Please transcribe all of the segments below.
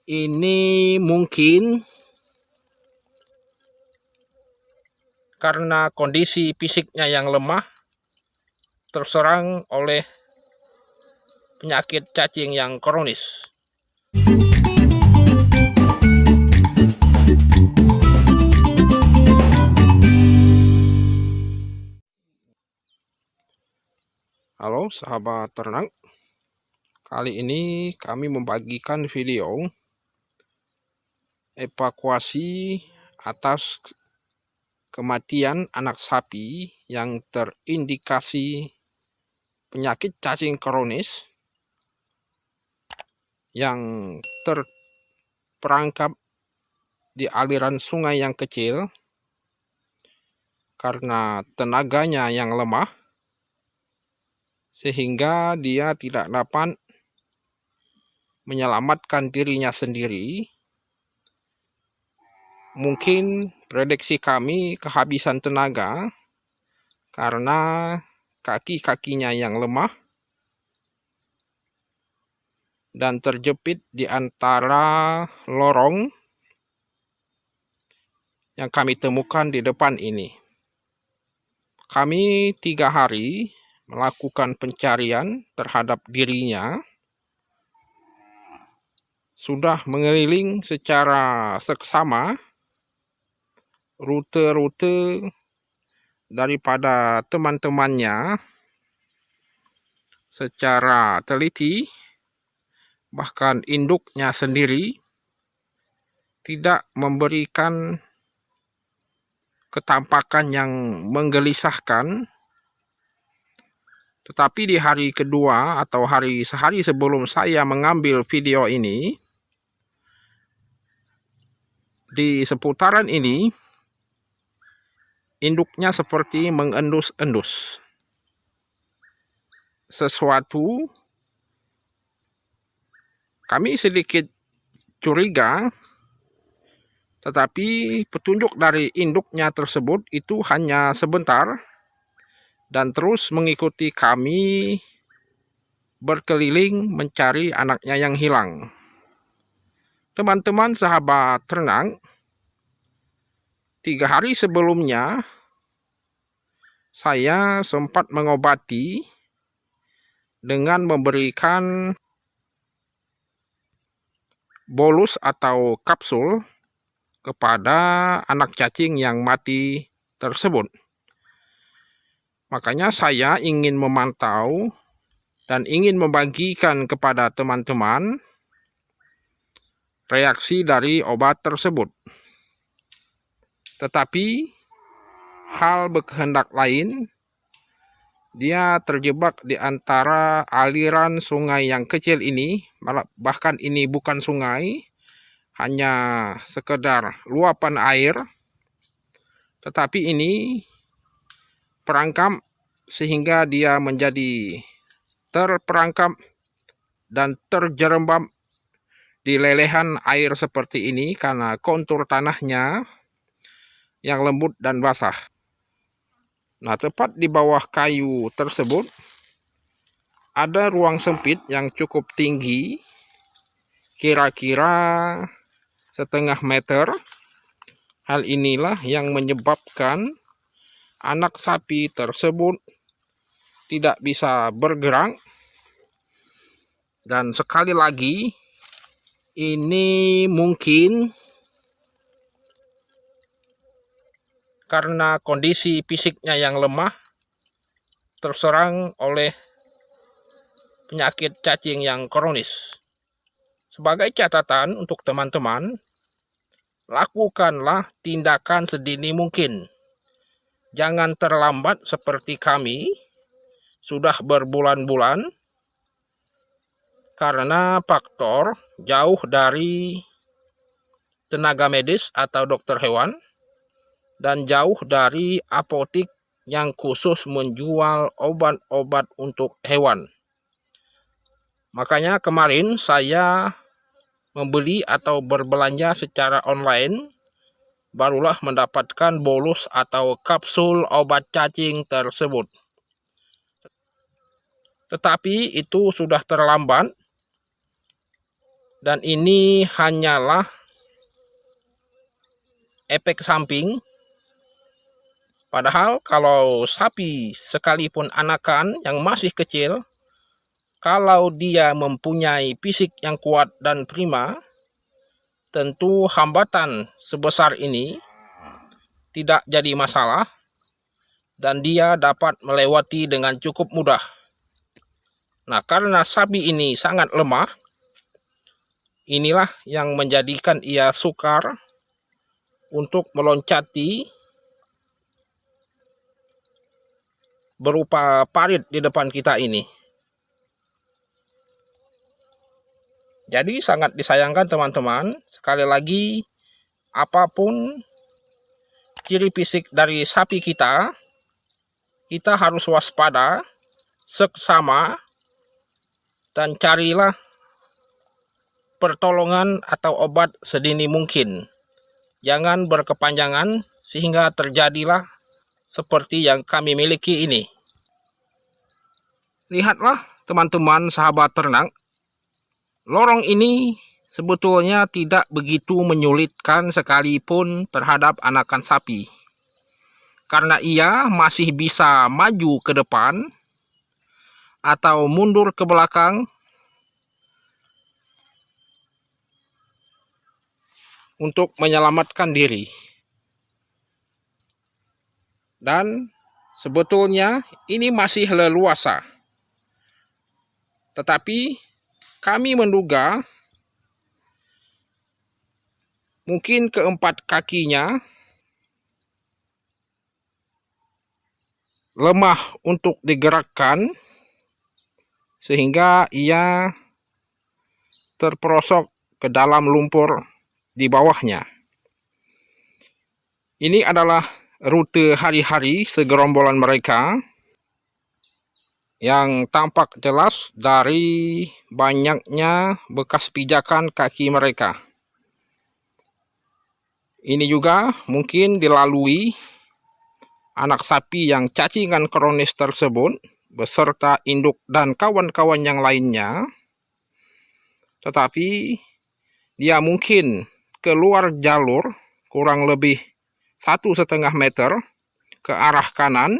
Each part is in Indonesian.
Ini mungkin karena kondisi fisiknya yang lemah terserang oleh penyakit cacing yang kronis. Halo sahabat ternak, kali ini kami membagikan video evakuasi atas kematian anak sapi yang terindikasi penyakit cacing kronis yang terperangkap di aliran sungai yang kecil karena tenaganya yang lemah, sehingga dia tidak dapat menyelamatkan dirinya sendiri. Mungkin prediksi kami kehabisan tenaga karena kaki-kakinya yang lemah dan terjepit di antara lorong yang kami temukan di depan ini. Kami 3 hari melakukan pencarian terhadap dirinya, sudah mengeliling secara seksama rute-rute daripada teman-temannya secara teliti, bahkan induknya sendiri tidak memberikan ketampakan yang menggelisahkan. Tetapi di hari kedua atau sehari sebelum saya mengambil video ini, di seputaran ini induknya seperti mengendus-endus sesuatu. Kami sedikit curiga, tetapi petunjuk dari induknya tersebut itu hanya sebentar dan terus mengikuti kami berkeliling mencari anaknya yang hilang. Teman-teman sahabat ternak, 3 hari sebelumnya saya sempat mengobati dengan memberikan bolus atau kapsul kepada anak cacing yang mati tersebut. Makanya saya ingin memantau dan ingin membagikan kepada teman-teman reaksi dari obat tersebut. Tetapi hal berkehendak lain, dia terjebak di antara aliran sungai yang kecil ini. Bahkan ini bukan sungai, hanya sekedar luapan air, tetapi ini perangkap sehingga dia menjadi terperangkap dan terjerembab di lelehan air seperti ini karena kontur tanahnya yang lembut dan basah. Nah, tepat di bawah kayu tersebut ada ruang sempit yang cukup tinggi, kira-kira 1/2 meter. Hal inilah yang menyebabkan anak sapi tersebut tidak bisa bergerak. Dan sekali lagi, ini mungkin karena kondisi fisiknya yang lemah terserang oleh penyakit cacing yang kronis. Sebagai catatan untuk teman-teman, lakukanlah tindakan sedini mungkin. Jangan terlambat seperti kami, sudah berbulan-bulan, karena faktor jauh dari tenaga medis atau dokter hewan, dan jauh dari apotik yang khusus menjual obat-obat untuk hewan. Makanya kemarin saya membeli atau berbelanja secara online, barulah mendapatkan bolus atau kapsul obat cacing tersebut. Tetapi itu sudah terlambat Dan ini hanyalah efek samping. Padahal kalau sapi sekalipun anakan yang masih kecil, kalau dia mempunyai fisik yang kuat dan prima, tentu hambatan sebesar ini tidak jadi masalah dan dia dapat melewati dengan cukup mudah. Nah, karena sapi ini sangat lemah, inilah yang menjadikan ia sukar untuk meloncati berupa parit di depan kita ini. Jadi sangat disayangkan teman-teman, sekali lagi apapun ciri fisik dari sapi kita harus waspada, seksama, dan carilah pertolongan atau obat sedini mungkin. Jangan berkepanjangan sehingga terjadilah seperti yang kami miliki ini. Lihatlah teman-teman sahabat ternak, lorong ini sebetulnya tidak begitu menyulitkan sekalipun terhadap anakan sapi. Karena ia masih bisa maju ke depan atau mundur ke belakang untuk menyelamatkan diri. Dan sebetulnya ini masih leluasa. Tetapi kami menduga mungkin keempat kakinya lemah untuk digerakkan sehingga ia terperosok ke dalam lumpur di bawahnya. Ini adalah rute hari-hari segerombolan mereka yang tampak jelas dari banyaknya bekas pijakan kaki mereka. Ini juga mungkin dilalui anak sapi yang cacingan kronis tersebut beserta induk dan kawan-kawan yang lainnya. Tetapi dia mungkin keluar jalur kurang lebih 1,5 meter ke arah kanan.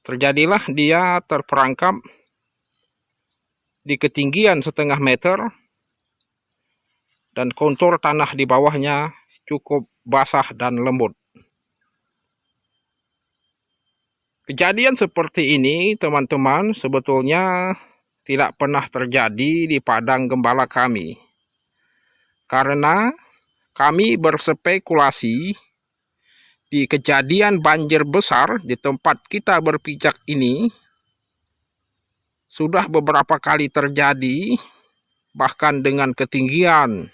Terjadilah dia terperangkap di ketinggian 0,5 meter dan kontur tanah di bawahnya cukup basah dan lembut. Kejadian seperti ini teman-teman sebetulnya tidak pernah terjadi di padang gembala kami. Karena kami berspekulasi di kejadian banjir besar di tempat kita berpijak ini sudah beberapa kali terjadi, bahkan dengan ketinggian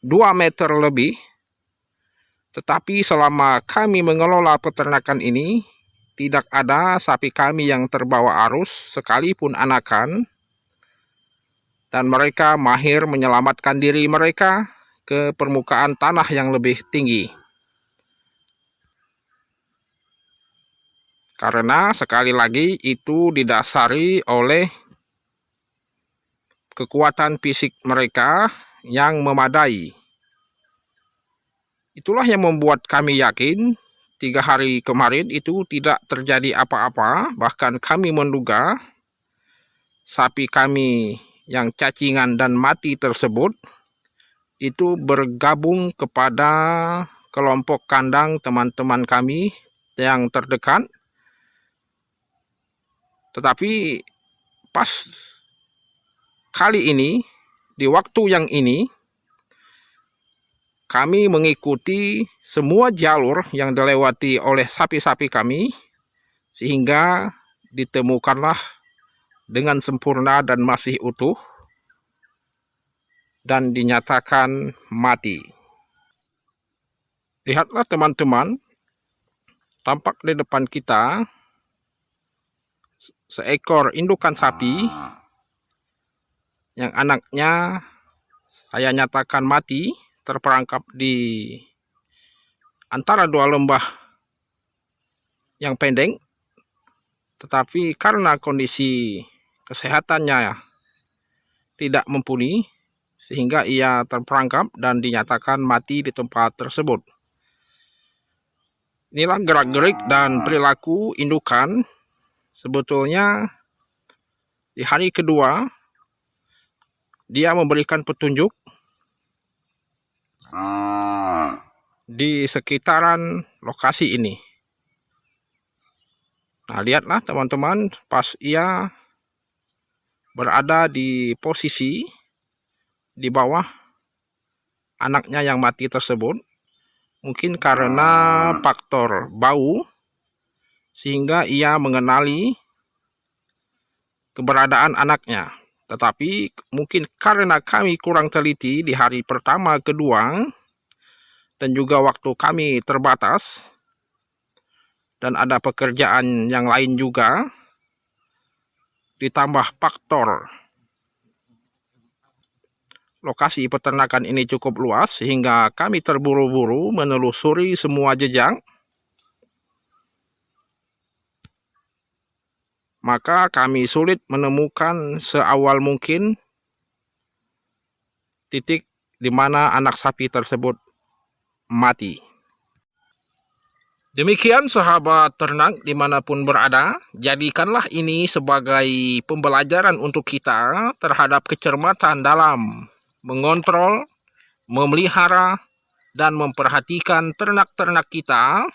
2 meter lebih. Tetapi selama kami mengelola peternakan ini, tidak ada sapi kami yang terbawa arus sekalipun anakan, dan mereka mahir menyelamatkan diri mereka ke permukaan tanah yang lebih tinggi. Karena sekali lagi itu didasari oleh kekuatan fisik mereka yang memadai. Itulah yang membuat kami yakin 3 hari kemarin itu tidak terjadi apa-apa. Bahkan kami menduga sapi kami yang cacingan dan mati tersebut itu bergabung kepada kelompok kandang teman-teman kami yang terdekat. Tetapi pas kali ini, di waktu yang ini, kami mengikuti semua jalur yang dilewati oleh sapi-sapi kami, sehingga ditemukanlah dengan sempurna dan masih utuh, dan dinyatakan mati. Lihatlah teman-teman, tampak di depan kita seekor indukan sapi yang anaknya saya nyatakan mati, terperangkap di antara 2 lembah yang pendek. Tetapi karena kondisi kesehatannya tidak mumpuni sehingga ia terperangkap dan dinyatakan mati di tempat tersebut. Inilah gerak-gerik dan perilaku indukan. Sebetulnya di hari kedua dia memberikan petunjuk di sekitaran lokasi ini. Nah, lihatlah teman-teman, pas ia berada di posisi di bawah anaknya yang mati tersebut, mungkin karena faktor bau sehingga ia mengenali keberadaan anaknya. Tetapi mungkin karena kami kurang teliti di hari pertama, kedua, dan juga waktu kami terbatas, dan ada pekerjaan yang lain juga, ditambah faktor lokasi peternakan ini cukup luas sehingga kami terburu-buru menelusuri semua jejak. Maka kami sulit menemukan seawal mungkin titik di mana anak sapi tersebut mati. Demikian sahabat ternak dimanapun berada, jadikanlah ini sebagai pembelajaran untuk kita terhadap kecermatan dalam mengontrol, memelihara, dan memperhatikan ternak-ternak kita.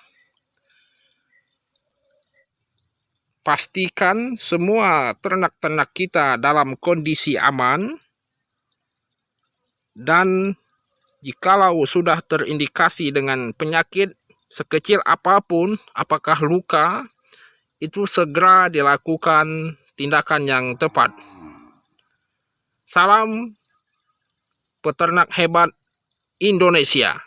Pastikan semua ternak-ternak kita dalam kondisi aman, dan jikalau sudah terindikasi dengan penyakit sekecil apapun, apakah luka, itu segera dilakukan tindakan yang tepat. Salam peternak hebat Indonesia.